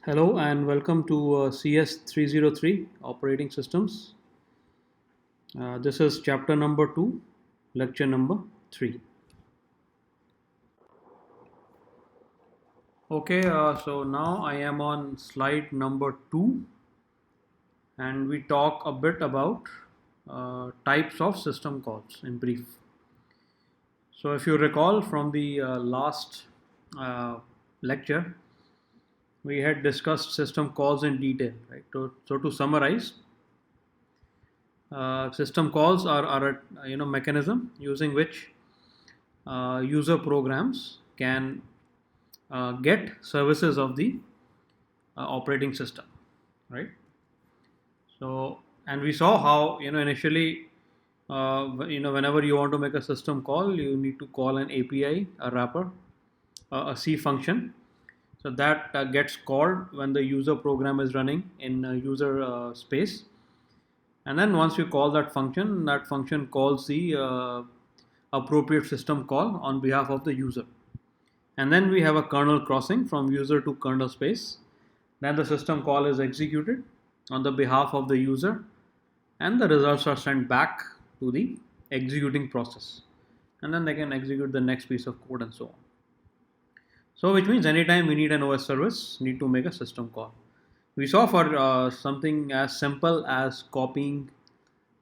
Hello and welcome to CS303 Operating Systems. This is chapter number 2, lecture number 3. Okay, so now I am on slide number 2 and we talk a bit about types of system calls in brief. So, if you recall from the last uh, lecture, we had discussed system calls in detail, right? So, to summarize, system calls are a mechanism using which user programs can get services of the operating system, right? So, and we saw how initially, whenever you want to make a system call, you need to call an API, a wrapper, a C function. So that gets called when the user program is running in user space, and then once you call that function calls the appropriate system call on behalf of the user. And then we have a kernel crossing from user to kernel space. Then the system call is executed on the behalf of the user, and the results are sent back to the executing process. And then they can execute the next piece of code and so on. So, which means anytime we need an OS service, need to make a system call. We saw for something as simple as copying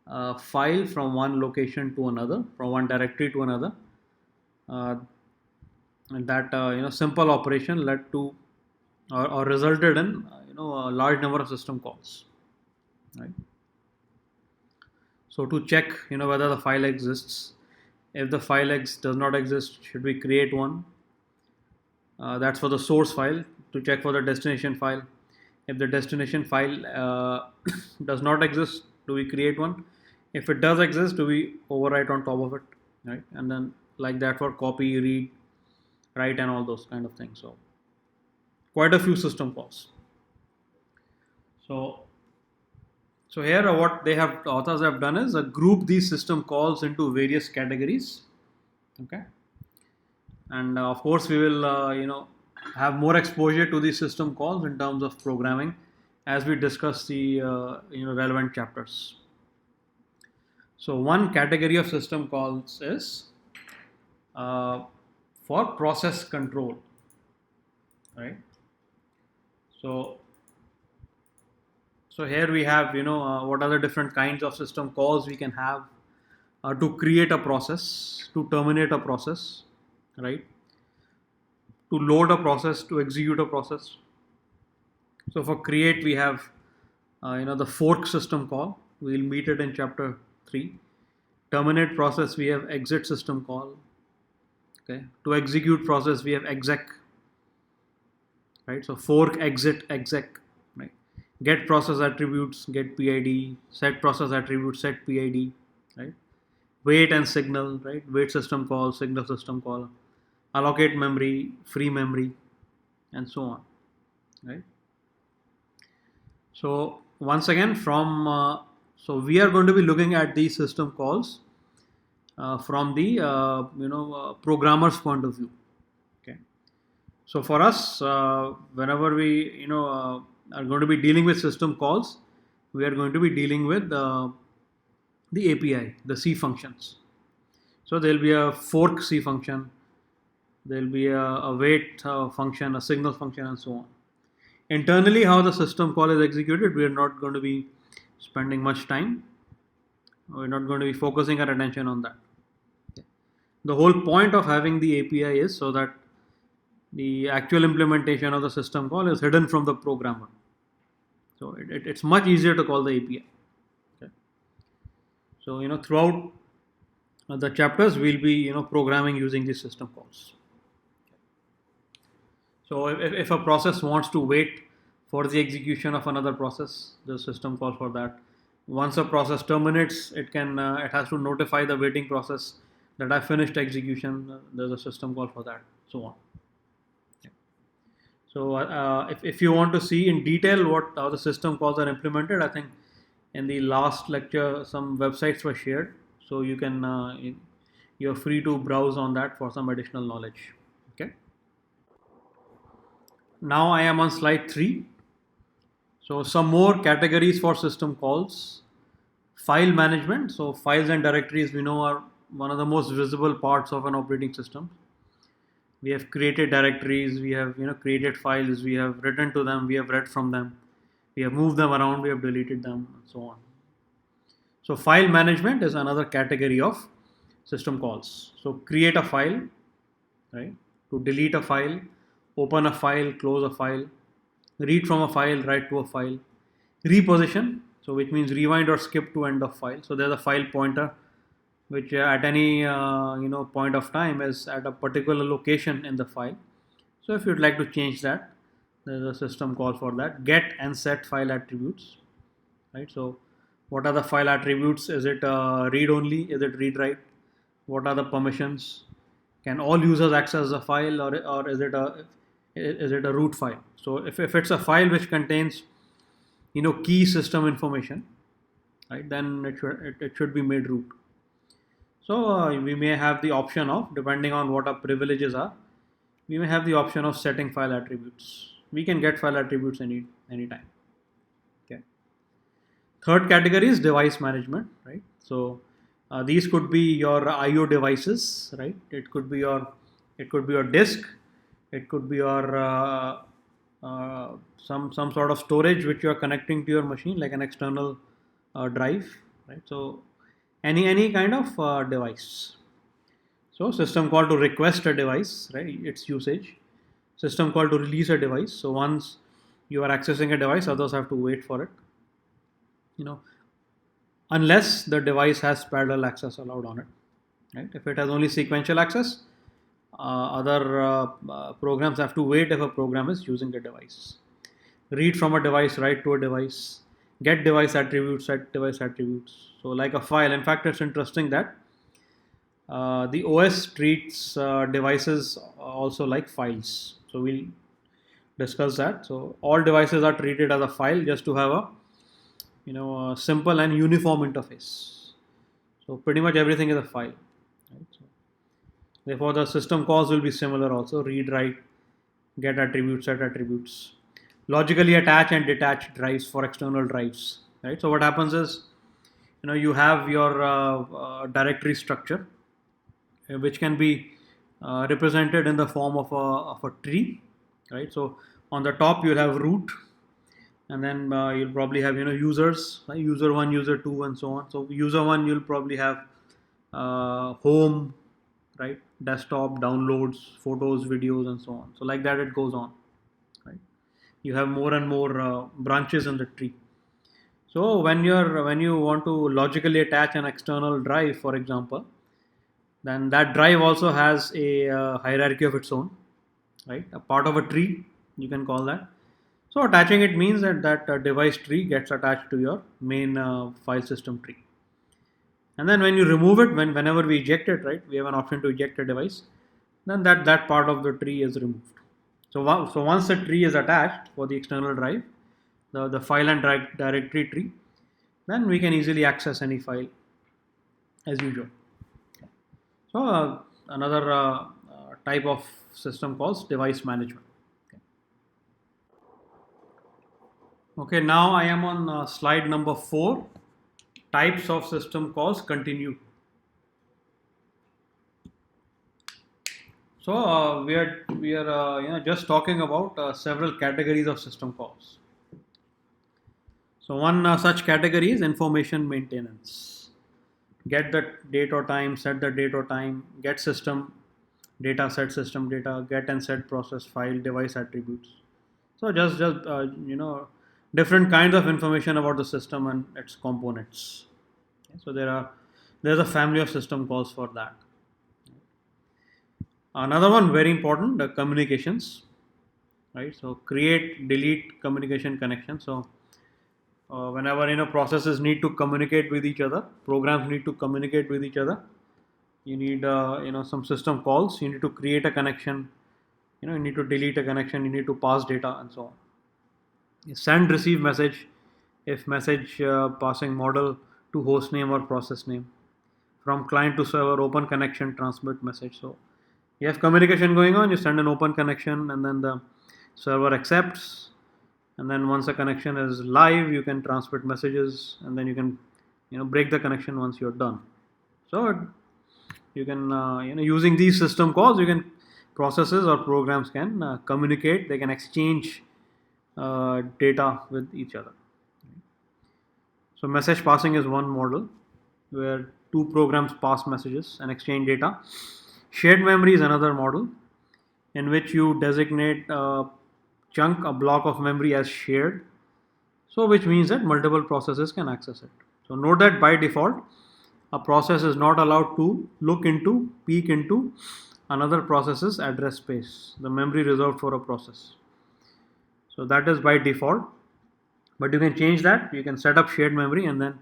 a file from one location to another, from one directory to another. Uh, and that simple operation led to or resulted in a large number of system calls, right? So to check whether the file exists, if the file does not exist, should we create one? That's for the source file. To check for the destination file, if the destination file does not exist, do we create one? If it does exist, do we overwrite on top of it, right? And then like that for copy, read, write, and all those kind of things. So quite a few system calls. So so here what they have authors have done is group these system calls into various categories. Okay, and of course we will have more exposure to these system calls in terms of programming as we discuss the relevant chapters. So one category of system calls is uh, for process control, right? So so here we have what are the different kinds of system calls we can have to create a process, to terminate a process, right? To load a process, to execute a process. So for create we have the fork system call. We'll meet it in chapter 3. Terminate process we have exit system call. Okay. To execute process we have exec, right? So fork, exit, exec, right? Get process attributes, get PID. Set process attributes, set PID, right? Wait and signal, right? Wait system call, signal system call. Allocate memory, free memory, and so on, right? So once again, from so we are going to be looking at these system calls from the programmer's point of view. Okay. So for us, whenever we are going to be dealing with system calls, we are going to be dealing with the API, the C functions. So there will be a fork C function, there will be a wait function, a signal function, and so on. Internally, how the system call is executed, we are not going to be spending much time. We're not going to be focusing our attention on that. Okay. The whole point of having the API is so that the actual implementation of the system call is hidden from the programmer. So it's much easier to call the API. Okay. So throughout the chapters, we'll be programming using these system calls. So if a process wants to wait for the execution of another process, the system call for that. Once a process terminates, it has to notify the waiting process that I finished execution. There's a system call for that, so on. So if you want to see in detail what how the system calls are implemented, I think in the last lecture some websites were shared, so you can you're free to browse on that for some additional knowledge. Okay. Now I am on slide 3. So some more categories for system calls. File management. So files and directories we know are one of the most visible parts of an operating system. We have created directories, we have created files, we have written to them, we have read from them, we have moved them around, we have deleted them, and so on. So file management is another category of system calls. So create a file, right? To delete a file, open a file, close a file, read from a file, write to a file, reposition, so which means rewind or skip to end of file. So there's a file pointer which at any point of time is at a particular location in the file. So if you'd like to change that, there's a system call for that. Get and set file attributes, right? So what are the file attributes? Is it read only? Is it read write? What are the permissions? Can all users access the file, or is it a root file? So if it's a file which contains key system information, right, then it should be made root. So we may have the option of, depending on what our privileges are, we may have the option of setting file attributes. We can get file attributes anytime. Okay. Third category is device management, right? So these could be your I/O devices, right? It could be your disk, it could be your some sort of storage which you are connecting to your machine, like an external drive, right? So any kind of device. So system call to request a device, right? Its usage. System call to release a device. So once you are accessing a device, others have to wait for it. Unless the device has parallel access allowed on it, right? If it has only sequential access, other programs have to wait if a program is using the device. Read from a device, write to a device, get device attributes, set device attributes. So like a file. In fact, it's interesting that the OS treats devices also like files. So we'll discuss that. So all devices are treated as a file just to have a simple and uniform interface. So pretty much everything is a file. Right? So therefore, the system calls will be similar also. Read, write, get attributes, set attributes. Logically attach and detach drives for external drives. Right. So what happens is, you have your directory structure, which can be represented in the form of a tree. Right. So on the top you'll have root, and then you'll probably have users, right? User 1, user 2, and so on. So user 1 you'll probably have home, right, desktop, downloads, photos, videos, and so on. So like that it goes on, right? You have more and more branches in the tree. So when you want to logically attach an external drive, for example, then that drive also has a hierarchy of its own, right? A part of a tree, you can call that. So attaching it means that device tree gets attached to your main file system tree. And then when you remove it, whenever we eject it, right, we have an option to eject a device, then that part of the tree is removed. So once the tree is attached for the external drive, the file and directory tree, then we can easily access any file as usual. So another type of system calls device management. Okay, now I am on slide number 4. Types of system calls continue. So we are just talking about several categories of system calls. So one such category is information maintenance. Get the date or time, set the date or time, get system data, set system data, get and set process file, device attributes. So just different kinds of information about the system and its components. Okay, so there's a family of system calls for that. Another one very important, the communications, right? So create, delete communication connection. So whenever processes need to communicate with each other, programs need to communicate with each other, you need some system calls. You need to create a connection, you need to delete a connection, you need to pass data, and so on. Send, receive message, if message passing model to host name or process name. From client to server, open connection, transmit message. So you have communication going on, you send an open connection, and then the server accepts, and then once a connection is live, you can transmit messages, and then you can break the connection once you're done. So you can using these system calls, you can processes or programs can communicate. They can exchange data with each other. So message passing is one model where two programs pass messages and exchange data. Shared memory is another model in which you designate a chunk, a block of memory as shared. So which means that multiple processes can access it. So note that by default, a process is not allowed to peek into another process's address space, the memory reserved for a process. So that is by default, but you can change that. You can set up shared memory, and then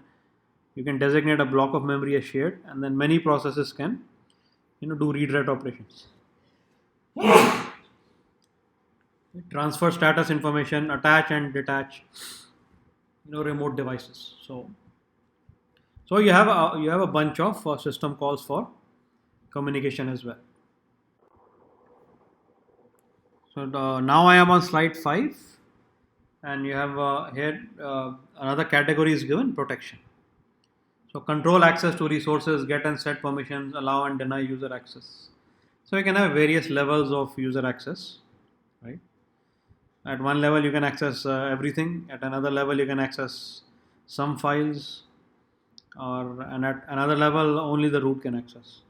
you can designate a block of memory as shared, and then many processes can do read-write operations. Transfer status information, attach and detach remote devices. So you have a bunch of system calls for communication as well. So now I am on slide 5, and you have here another category is given: protection. So control access to resources, get and set permissions, allow and deny user access. So you can have various levels of user access, right? At one level you can access everything. At another level you can access some files, and at another level only the root can access.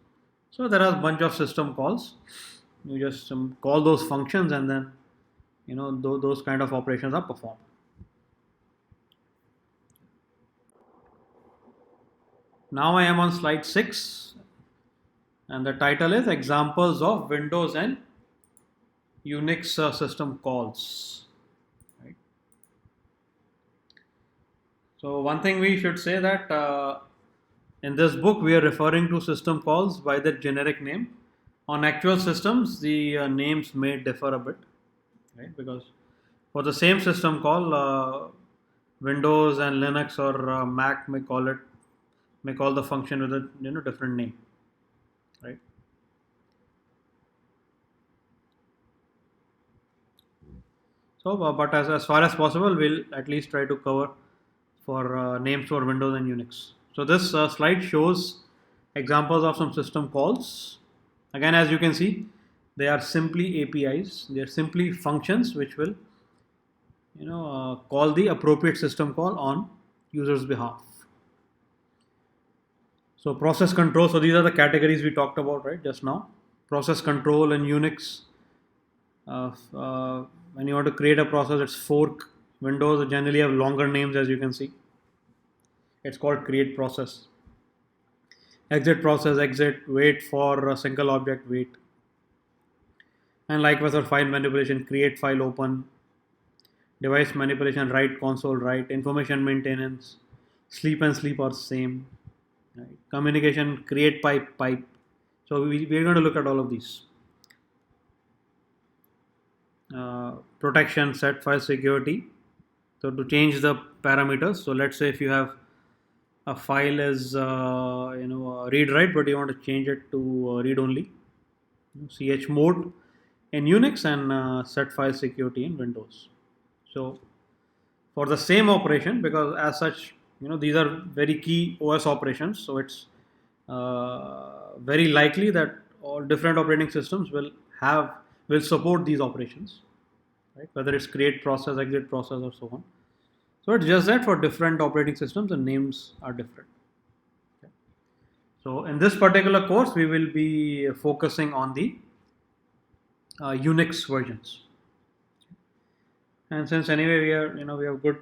So there are a bunch of system calls. You just call those functions, and then those kind of operations are performed. Now I am on slide 6, and the title is examples of Windows and Unix system calls. Right. So one thing we should say that in this book we are referring to system calls by their generic name. On actual systems, the names may differ a bit, right? Because for the same system call, Windows and Linux or Mac may call the function with a different name, right? So, but as far as possible, we'll at least try to cover for names for Windows and Unix. So this slide shows examples of some system calls. Again, as you can see, they are simply APIs. They are simply functions which will, call the appropriate system call on user's behalf. So process control. So these are the categories we talked about right just now. Process control in Unix. When you want to create a process, it's fork. Windows generally have longer names, as you can see. It's called create process. Exit process, exit, wait for a single object, wait. And likewise for file manipulation, create file, open. Device manipulation, write console, write. Information maintenance, sleep and sleep are same. Right. Communication, create pipe, pipe. So we're going to look at all of these. Protection, set file security. So to change the parameters, so let's say if you have a file is read write, but you want to change it to read only. Ch mode in Unix and set file security in Windows. So for the same operation, because as such, these are very key OS operations, so it's very likely that all different operating systems will support these operations, right? Whether it's create process, exit process, or so on. So it's just that for different operating systems, the names are different. Okay. So in this particular course, we will be focusing on the Unix versions. And since anyway we have good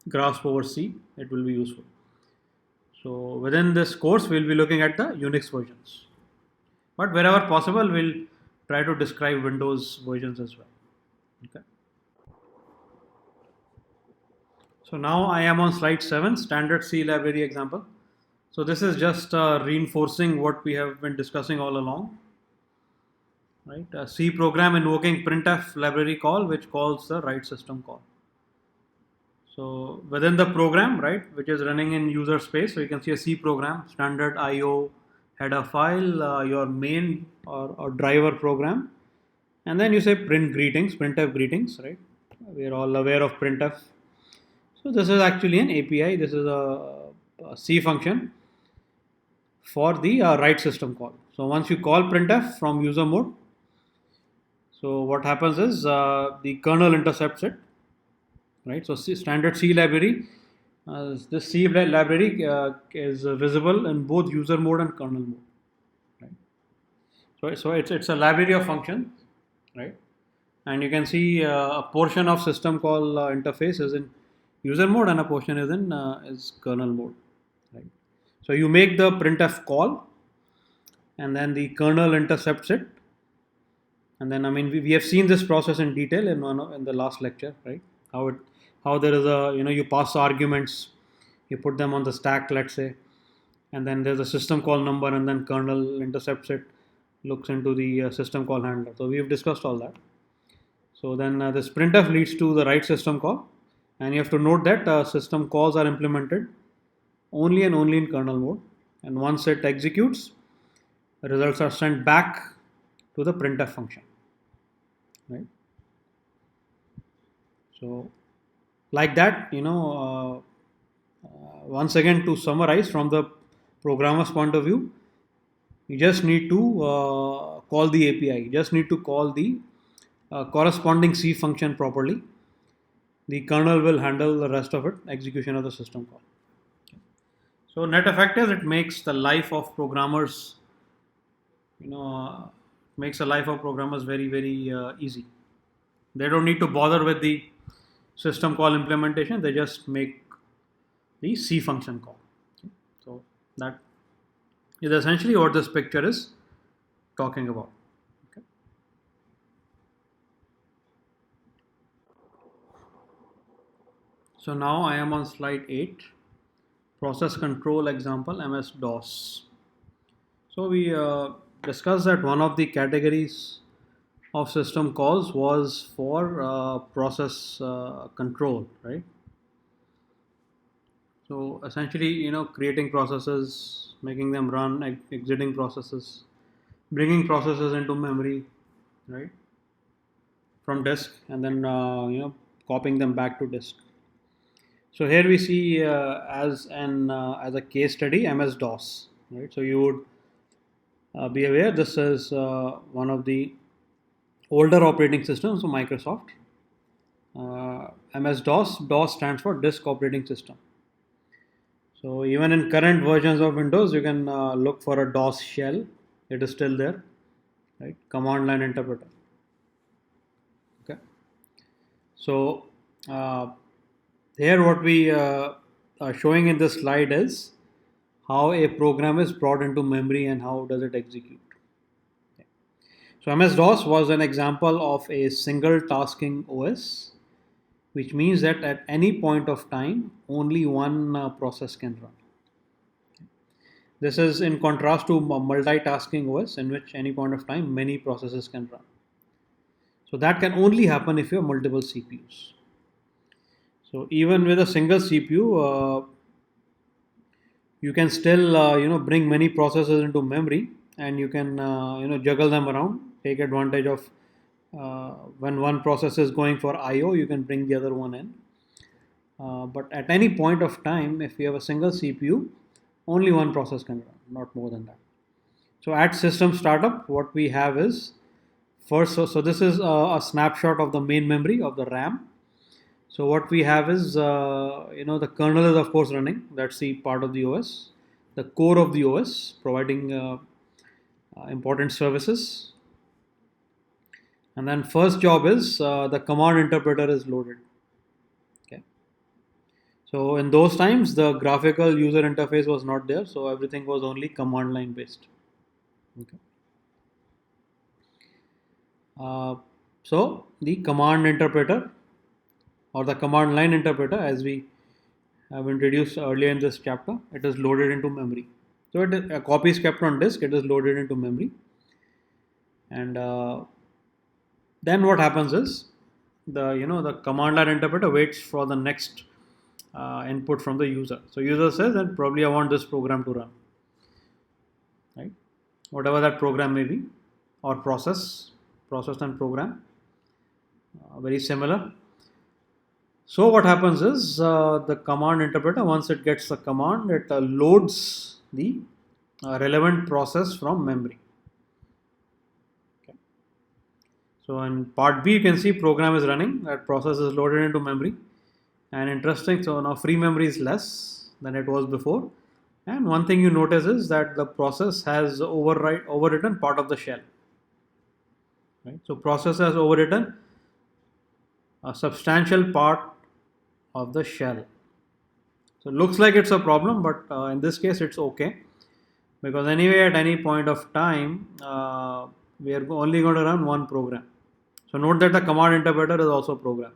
grasp over C, it will be useful. So within this course, we'll be looking at the Unix versions. But wherever possible, we'll try to describe Windows versions as well. Okay. So now I am on slide 7, standard C library example. So this is just reinforcing what we have been discussing all along. Right, a C program invoking printf library call, which calls the write system call. So within the program, right, which is running in user space, so you can see a C program, standard IO header file, your main or driver program, and then you say print greetings, printf greetings, right? We are all aware of printf. So this is actually an API. This is a C function for the write system call. So once you call printf from user mode, so what happens is the kernel intercepts it, right? So standard C library, this C library is visible in both user mode and kernel mode, right? So it's a library of functions, right? And you can see a portion of system call interface is in user mode and a portion is in is kernel mode, right? So you make the printf call, and then the kernel intercepts it, and then I mean we have seen this process in detail in the last lecture, right? How it how there is a you pass the arguments, you put them on the stack, let's say, and then there's a system call number, and then kernel intercepts it, looks into the system call handler. So we have discussed all that. So then this printf leads to the write system call, and you have to note that system calls are implemented only and only in kernel mode, and once it executes, the results are sent back to the printf function, right? So like that, once again, to summarize from the programmer's point of view, you just need to call the API. You just need to call the corresponding C function properly. The kernel will handle the rest of it, execution of the system call. So net effect is it makes the life of programmers, makes the life of programmers very, very easy. They don't need to bother with the system call implementation. They just make the C function call. Okay. So that is essentially what this picture is talking about. Okay. So now I am on slide 8, process control example, MS-DOS. So we discussed that one of the categories of system calls was for process control, right? So essentially, creating processes, making them run, exiting processes, bringing processes into memory, right, from disk, and then copying them back to disk. So here we see as a case study MS-DOS, right? So you would be aware this is one of the older operating systems of Microsoft. MS-DOS, DOS stands for Disk Operating System. So even in current versions of Windows, you can look for a DOS shell. It is still there, right? Command line interpreter. Okay. So here what we are showing in this slide is how a program is brought into memory and how does it execute. Okay. So MS-DOS was an example of a single tasking OS, which means that at any point of time, only one process can run. This is in contrast to multitasking OS, in which any point of time, many processes can run. So that can only happen if you have multiple CPUs. So even with a single CPU, you can still bring many processes into memory, and you can juggle them around, take advantage of when one process is going for I/O, you can bring the other one in. But at any point of time, if you have a single CPU, only one process can run, not more than that. So at system startup, what we have is first. So this is a snapshot of the main memory of the RAM. So what we have is the kernel is of course running. That's the part of the OS, the core of the OS, providing important services. And then first job is the command interpreter is loaded. Okay. So in those times, the graphical user interface was not there, so everything was only command line based. Okay. So the command interpreter or the command line interpreter, as we have introduced earlier in this chapter, it is loaded into memory. So a copy is kept on disk, it is loaded into memory, and then what happens is the command line interpreter waits for the next input from the user. So user says that probably I want this program to run, right? Whatever that program may be or process. process and program, very similar. So what happens is the command interpreter, once it gets the command, it loads the relevant process from memory. Okay. So in part B, you can see program is running, that process is loaded into memory. And interesting, so now free memory is less than it was before. And one thing you notice is that the process has overwritten part of the shell. Right? So process has overwritten a substantial part of the shell. So it looks like it's a problem, but in this case it's okay, because anyway at any point of time we are only going to run one program. So note that the command interpreter is also a program.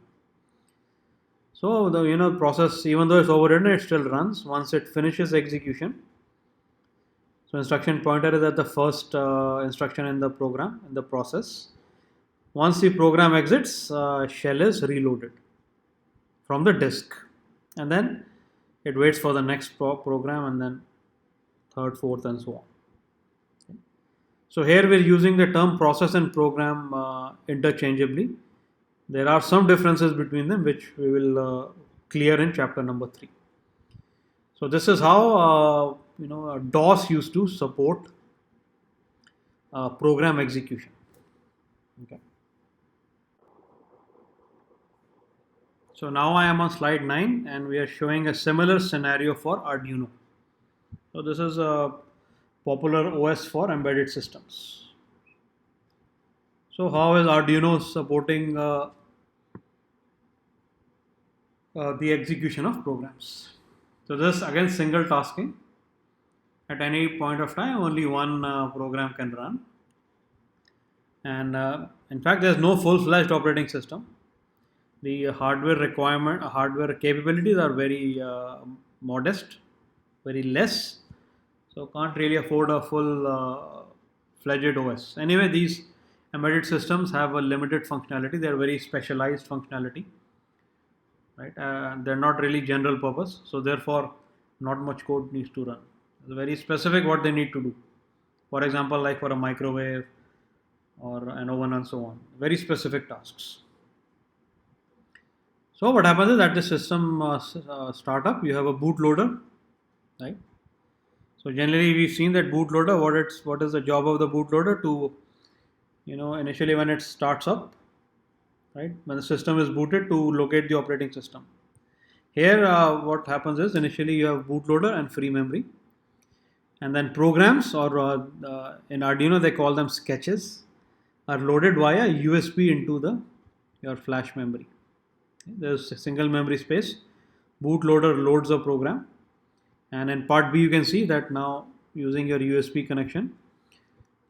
So the process, even though it's overwritten, it still runs once it finishes execution. So instruction pointer is at the first instruction in the program, in the process. Once the program exits, shell is reloaded from the disk, and then it waits for the next program, and then third, fourth, and so on. Okay. So here we're using the term process and program interchangeably. There are some differences between them which we will clear in chapter number 3. So this is how DOS used to support program execution. Okay. So now I am on slide 9, and we are showing a similar scenario for Arduino. So this is a popular OS for embedded systems. So how is Arduino supporting the execution of programs? So this again single tasking. At any point of time, only one program can run. And in fact, there's no full-fledged operating system. The hardware capabilities are very modest, very less. So can't really afford a full-fledged OS. Anyway, these embedded systems have a limited functionality. They're very specialized functionality. Right? They're not really general purpose. So therefore, not much code needs to run. It's very specific what they need to do. For example, like for a microwave or an oven and so on. Very specific tasks. So what happens is at the system startup, you have a bootloader, right? So generally we've seen that bootloader, what is the job of the bootloader? To, initially when it starts up, right? When the system is booted, to locate the operating system. Here what happens is initially you have bootloader and free memory. And then programs, or in Arduino they call them sketches, are loaded via USB into your flash memory. There's a single memory space. Bootloader loads a program, and in part B you can see that now using your USB connection,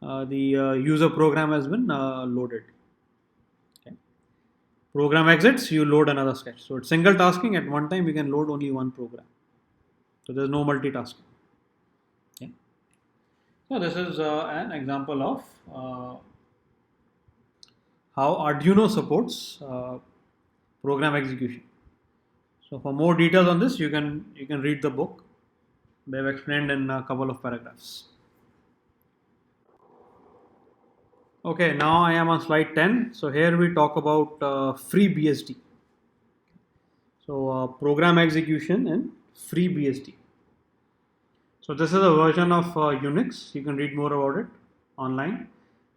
the user program has been loaded. Okay. Program exits, you load another sketch. So it's single tasking. At one time you can load only one program. So there's no multitasking. Okay. So this is an example of how Arduino supports program execution. So for more details on this, you can read the book. They've explained in a couple of paragraphs. Okay, now I am on slide 10. So here we talk about FreeBSD. So program execution in FreeBSD. So this is a version of Unix. You can read more about it online.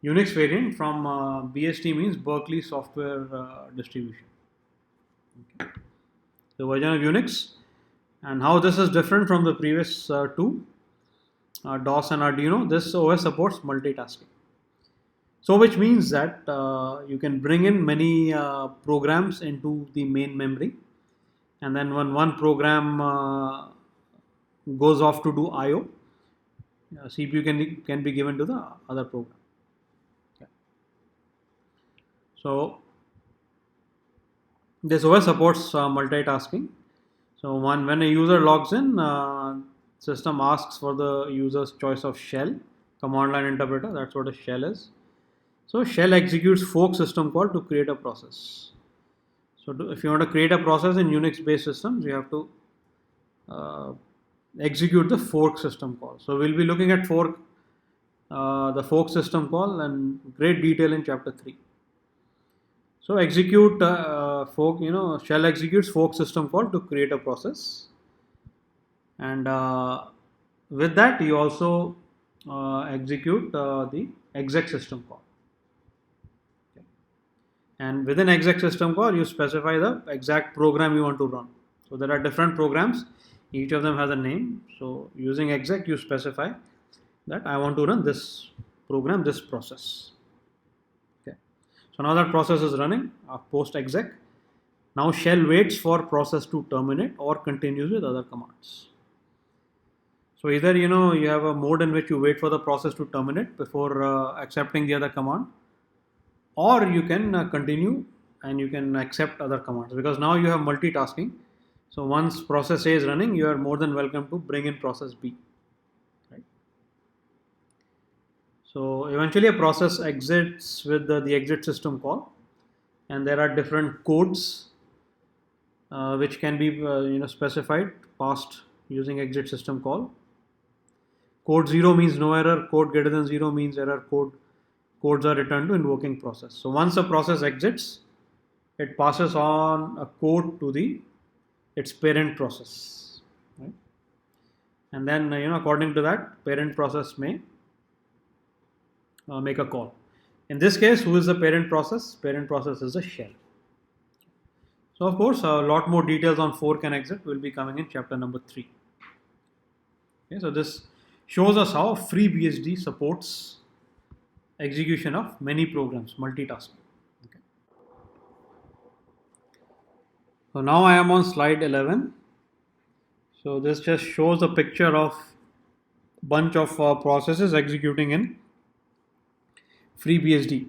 Unix variant from BSD means Berkeley Software Distribution. Okay. The version of Unix, and how this is different from the previous two, DOS and Arduino. This OS supports multitasking. So which means that you can bring in many programs into the main memory, and then when one program goes off to do I/O, CPU can be given to the other program. Okay. So this OS supports multitasking. So when a user logs in, system asks for the user's choice of shell, command line interpreter. That's what a shell is. So shell executes fork system call to create a process. So if you want to create a process in Unix based systems, you have to execute the fork system call. So we'll be looking at fork the fork system call and great detail in chapter 3. So execute fork, shell executes fork system call to create a process, and with that you also execute the exec system call. Okay. And within exec system call, you specify the exact program you want to run. So there are different programs, each of them has a name. So using exec, you specify that I want to run this program, this process. Okay. So now that process is running, post exec. Now shell waits for process to terminate or continues with other commands. So either you have a mode in which you wait for the process to terminate before accepting the other command, or you can continue and you can accept other commands, because now you have multitasking. So once process A is running, you are more than welcome to bring in process B. Right? So eventually a process exits with the exit system call, and there are different codes which can be specified passed using exit system call. Code 0 means no error, code greater than 0 means error, codes are returned to invoking process. So once a process exits, it passes on a code to its parent process, right? And then according to that, parent process may make a call. In this case, who is the parent process? Parent process is the shell. So of course, a lot more details on fork and exit will be coming in chapter number 3. Okay, so this shows us how FreeBSD supports execution of many programs, multitasking. Okay. So now I am on slide 11. So this just shows a picture of bunch of processes executing in FreeBSD.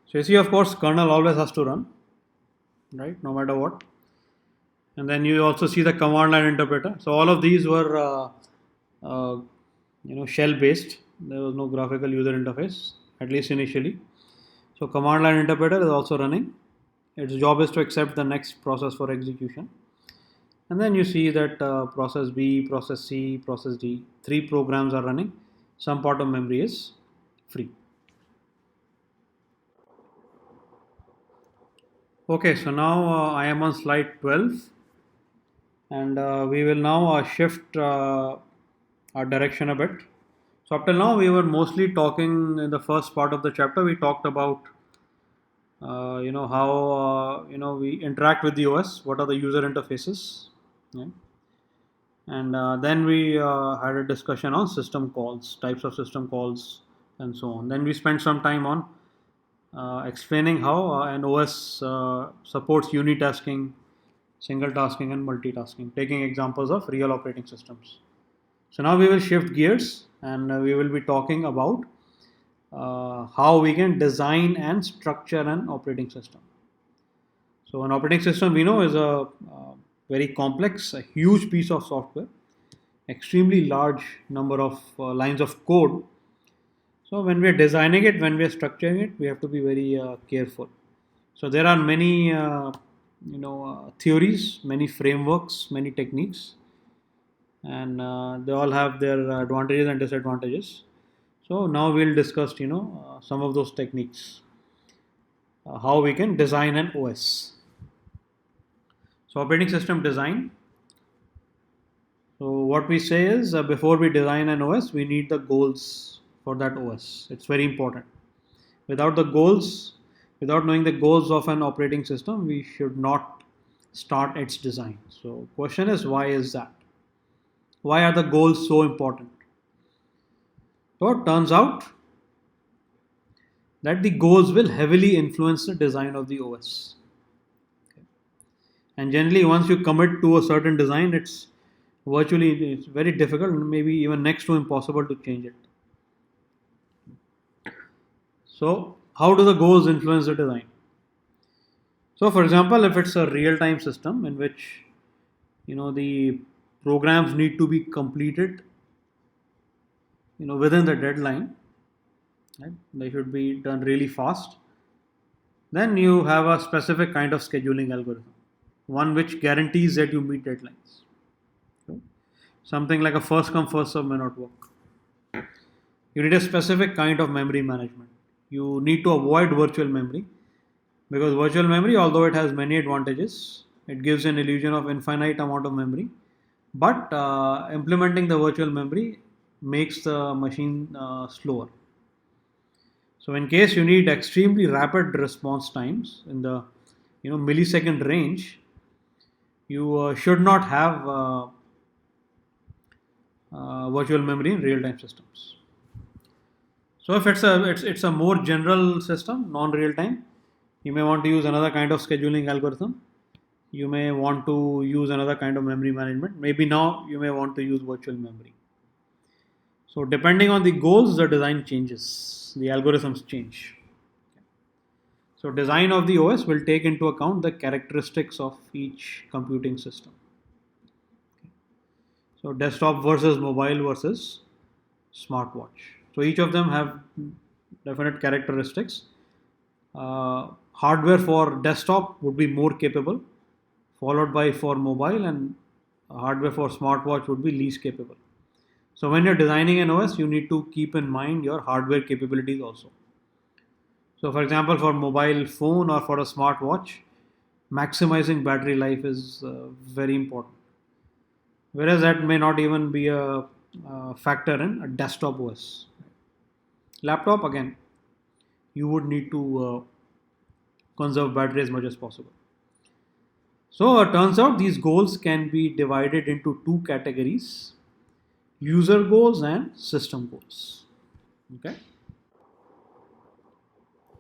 So you see, of course, kernel always has to run, right, no matter what. And then you also see the command line interpreter. So all of these were shell based. There was no graphical user interface, at least initially. So command line interpreter is also running. Its job is to accept the next process for execution. And then you see that process B, process C, process D, 3 programs are running. Some part of memory is free. Okay, so now I am on slide 12, and we will now shift our direction a bit. So up till now we were mostly talking in the first part of the chapter. We talked about how we interact with the OS. What are the user interfaces? Yeah. And then we had a discussion on system calls, types of system calls, and so on. Then we spent some time on explaining how an OS supports unitasking, single tasking, and multitasking, taking examples of real operating systems. So now we will shift gears, and we will be talking about how we can design and structure an operating system. So an operating system, we know, is a very complex, a huge piece of software, extremely large number of lines of code. So when we are designing it, when we are structuring it, we have to be very careful. So there are many theories, many frameworks, many techniques, and they all have their advantages and disadvantages. So now we'll discuss some of those techniques, how we can design an OS. So operating system design. So what we say is before we design an OS, we need the goals for that OS. It's very important. Without the goals, without knowing the goals of an operating system, we should not start its design. So question is, why is that? Why are the goals so important? So it turns out that the goals will heavily influence the design of the OS. Okay. And generally, once you commit to a certain design, it's very difficult, maybe even next to impossible to change it. So how do the goals influence the design? So for example, if it's a real-time system in which the programs need to be completed within the deadline, right? They should be done really fast. Then you have a specific kind of scheduling algorithm, one which guarantees that you meet deadlines. Okay? Something like a first come first serve may not work. You need a specific kind of memory management. You need to avoid virtual memory, because virtual memory, although it has many advantages, it gives an illusion of infinite amount of memory, but implementing the virtual memory makes the machine slower. So in case you need extremely rapid response times in the millisecond range, you should not have virtual memory in real time systems. So if it's a more general system, non real time, you may want to use another kind of scheduling algorithm. You may want to use another kind of memory management. Maybe now you may want to use virtual memory. So depending on the goals, the design changes, the algorithms change. So design of the OS will take into account the characteristics of each computing system. So desktop versus mobile versus smartwatch. So each of them have definite characteristics. Hardware for desktop would be more capable, followed by for mobile, and hardware for smartwatch would be least capable. So when you're designing an OS, you need to keep in mind your hardware capabilities also. So for example, for mobile phone or for a smartwatch, maximizing battery life is very important. Whereas that may not even be a factor in a desktop OS. Laptop, again, you would need to conserve battery as much as possible. So it turns out these goals can be divided into two categories: user goals and system goals. Okay.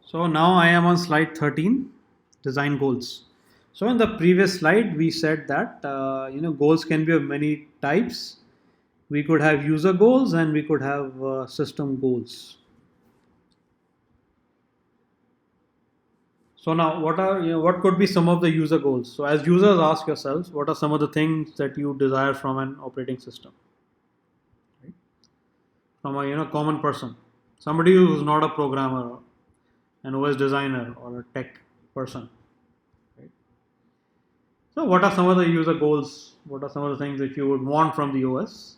So now I am on slide 13, design goals. So in the previous slide, we said that goals can be of many types. We could have user goals and we could have system goals. So now, what could be some of the user goals? So as users, ask yourselves, what are some of the things that you desire from an operating system? Right? From a common person, somebody who's not a programmer, an OS designer, or a tech person. Right? So what are some of the user goals? What are some of the things that you would want from the OS?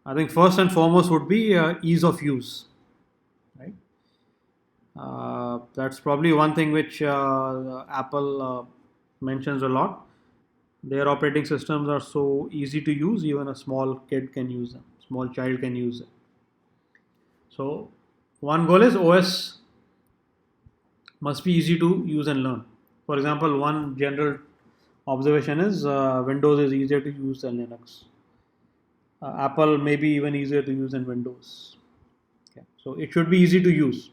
I think first and foremost would be ease of use. Right? That's probably one thing which Apple mentions a lot. Their operating systems are so easy to use, even a small kid can use them, small child can use them. So one goal is OS must be easy to use and learn. For example, one general observation is Windows is easier to use than Linux. Apple may be even easier to use than Windows. Okay. So it should be easy to use.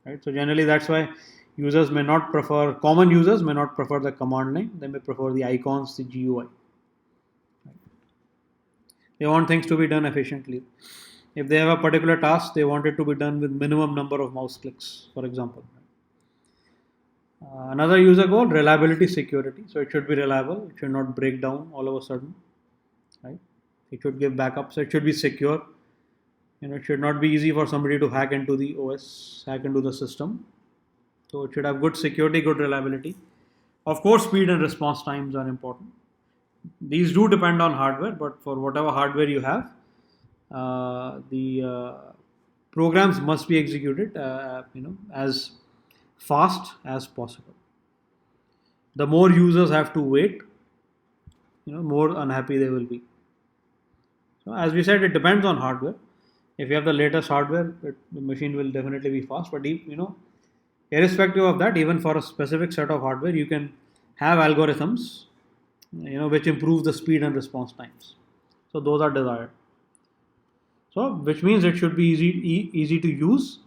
Right? So generally that's why common users may not prefer the command line, they may prefer the icons, the GUI. Right? They want things to be done efficiently. If they have a particular task, they want it to be done with minimum number of mouse clicks, for example. Another user goal, reliability, security. So it should be reliable, it should not break down all of a sudden. Right? It should give backup, so it should be secure. It should not be easy for somebody to hack into the OS, hack into the system. So it should have good security, good reliability. Of course, speed and response times are important. These do depend on hardware, but for whatever hardware you have, the programs must be executed, as fast as possible. The more users have to wait, more unhappy they will be. So as we said, it depends on hardware. If you have the latest hardware, the machine will definitely be fast. But irrespective of that, even for a specific set of hardware, you can have algorithms, which improve the speed and response times. So those are desired. So which means it should be easy to use.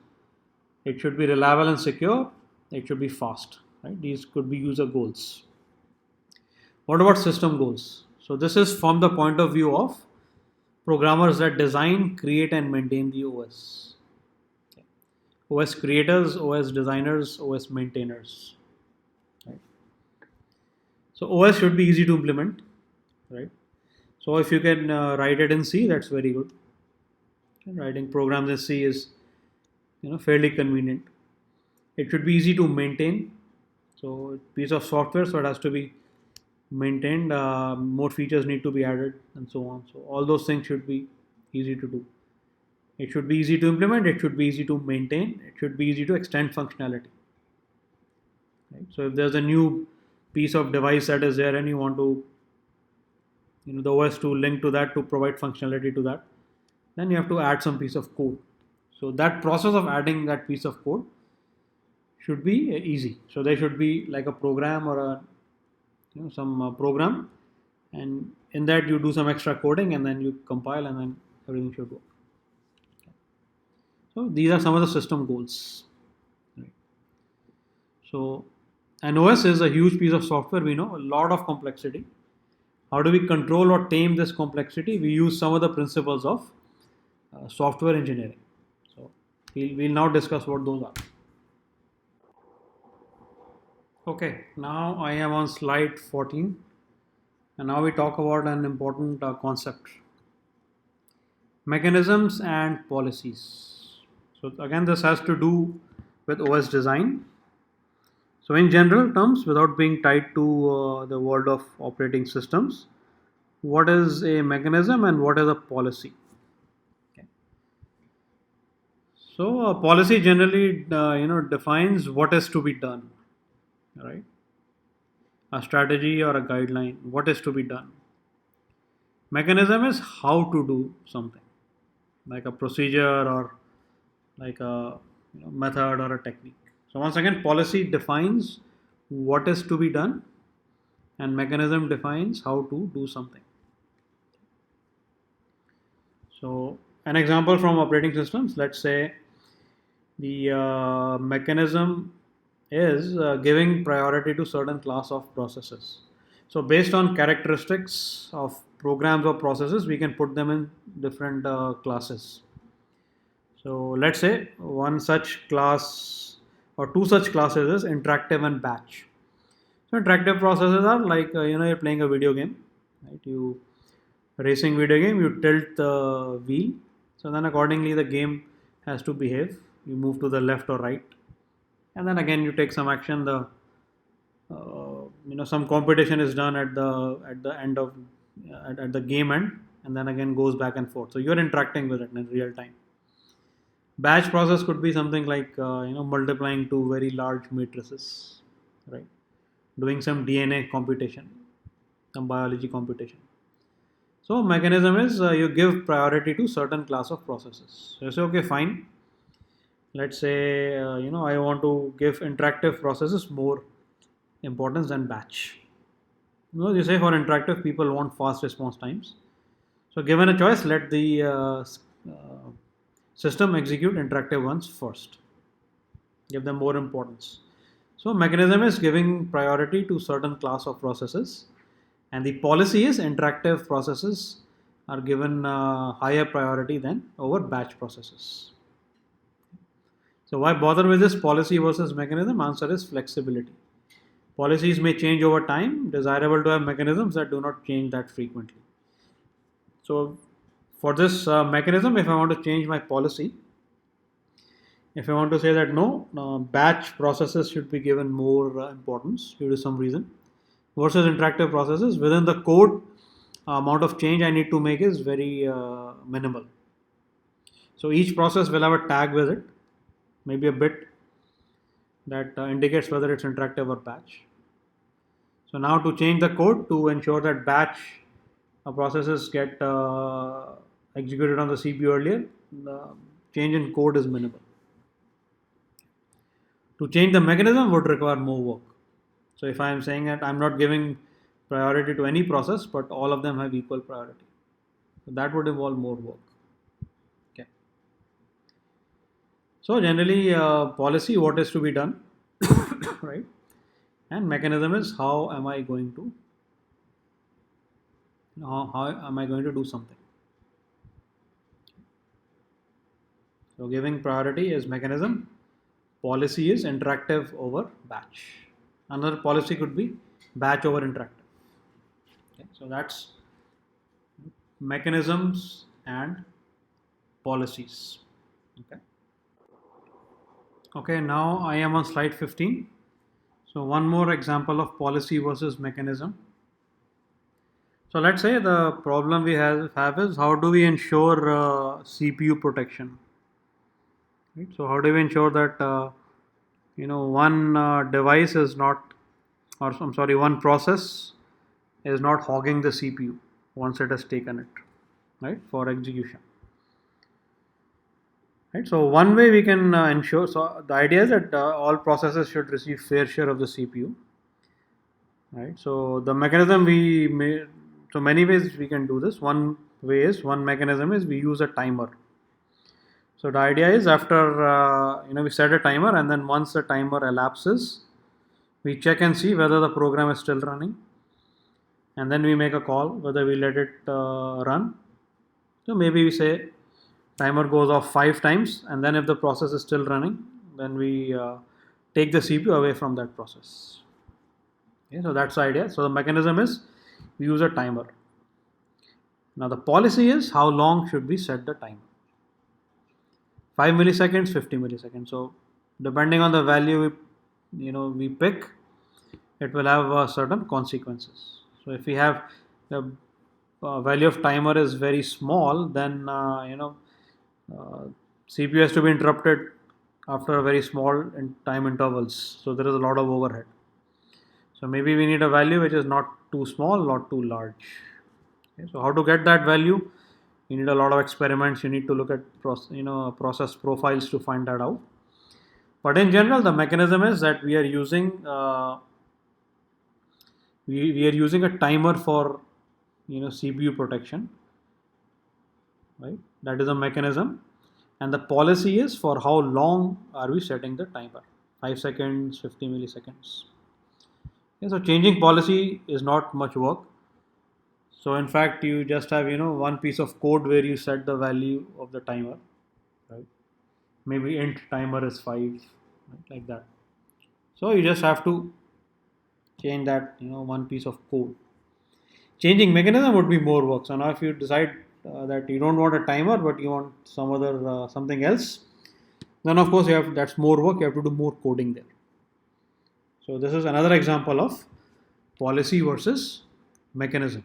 It should be reliable and secure. It should be fast. Right? These could be user goals. What about system goals? So this is from the point of view of programmers that design, create, and maintain the OS. Okay. OS creators, OS designers, OS maintainers. Right. So OS should be easy to implement. Right. So if you can write it in C, that's very good. Writing programs in C is fairly convenient. It should be easy to maintain. So piece of software, so it has to be maintained, more features need to be added, and so on. So all those things should be easy to do. It should be easy to implement, it should be easy to maintain, it should be easy to extend functionality. Right? So if there's a new piece of device that is there and you want to, the OS to link to that to provide functionality to that, then you have to add some piece of code. So that process of adding that piece of code should be easy. So there should be like a program or a some program, and in that you do some extra coding and then you compile and then everything should work. So these are some of the system goals. Right. So an OS is a huge piece of software. We know a lot of complexity. How do we control or tame this complexity? We use some of the principles of software engineering. So we'll now discuss what those are. Okay, now I am on slide 14, and now we talk about an important concept: mechanisms and policies. So again, this has to do with OS design. So in general terms, without being tied to the world of operating systems, what is a mechanism and what is a policy? Okay. So a policy generally, defines what is to be done, right? A strategy or a guideline, what is to be done. Mechanism is how to do something, like a procedure or like a method or a technique. So once again, policy defines what is to be done, and mechanism defines how to do something. So an example from operating systems, let's say the mechanism is giving priority to certain class of processes. So based on characteristics of programs or processes, we can put them in different classes. So let's say one such class or two such classes is interactive and batch. So interactive processes are like you're playing a video game, right? You racing video game, you tilt the wheel, so then accordingly the game has to behave. You move to the left or right, and then again you take some action. The some competition is done at the end of at the game end, and then again goes back and forth. So you're interacting with it in real time. Batch process could be something like multiplying two very large matrices, right? Doing some DNA computation, some biology computation. So mechanism is you give priority to certain class of processes. So you say, okay, fine. Let's say I want to give interactive processes more importance than batch. You say for interactive, people want fast response times. So given a choice, let the system execute interactive ones first. Give them more importance. So mechanism is giving priority to certain class of processes, and the policy is interactive processes are given higher priority than over batch processes. So why bother with this policy versus mechanism? Answer is flexibility. Policies may change over time. Desirable to have mechanisms that do not change that frequently. So for this mechanism, if I want to change my policy, if I want to say that no, batch processes should be given more importance due to some reason versus interactive processes, within the code, amount of change I need to make is very minimal. So each process will have a tag with it, maybe a bit that indicates whether it's interactive or batch. So now to change the code to ensure that batch processes get executed on the CPU earlier, the change in code is minimal. To change the mechanism would require more work. So if I am saying that I'm not giving priority to any process, but all of them have equal priority, so that would involve more work. Okay. So generally, policy, what is to be done, right? And mechanism is how am I going to do something. So giving priority is mechanism. Policy is interactive over batch. Another policy could be batch over interactive. Okay, so that's mechanisms and policies. Okay. Okay, now I am on slide 15. So one more example of policy versus mechanism. So let's say the problem we have is how do we ensure CPU protection, right? So how do we ensure that one device is not, or I'm sorry, one process is not hogging the CPU once it has taken it, right, for execution. Right. So one way we can ensure. So the idea is that all processes should receive fair share of the CPU. Right. So the mechanism we may. So many ways we can do this. One mechanism is we use a timer. So the idea is after we set a timer, and then once the timer elapses, we check and see whether the program is still running, and then we make a call whether we let it run. So maybe we say timer goes off 5 times, and then if the process is still running, then we take the CPU away from that process. Okay, so that's the idea. So the mechanism is we use a timer. Now the policy is how long should we set the timer? 5 milliseconds, 50 milliseconds. So depending on the value we pick, it will have certain consequences. So if we have the value of timer is very small, then CPU has to be interrupted after a very small time intervals. So there is a lot of overhead. So maybe we need a value which is not too small, not too large. Okay, so how to get that value? You need a lot of experiments. You need to look at process profiles to find that out. But in general, the mechanism is that we are using we are using a timer for CPU protection, right? That is a mechanism, and the policy is for how long are we setting the timer? 5 seconds, 50 milliseconds. Okay, so changing policy is not much work. So in fact, you just have one piece of code where you set the value of the timer, right? Maybe int timer is 5, right? Like that. So you just have to change that one piece of code. Changing mechanism would be more work. So now if you decide that you don't want a timer but you want some other something else, then of course that's more work. You have to do more coding there. So this is another example of policy versus mechanism.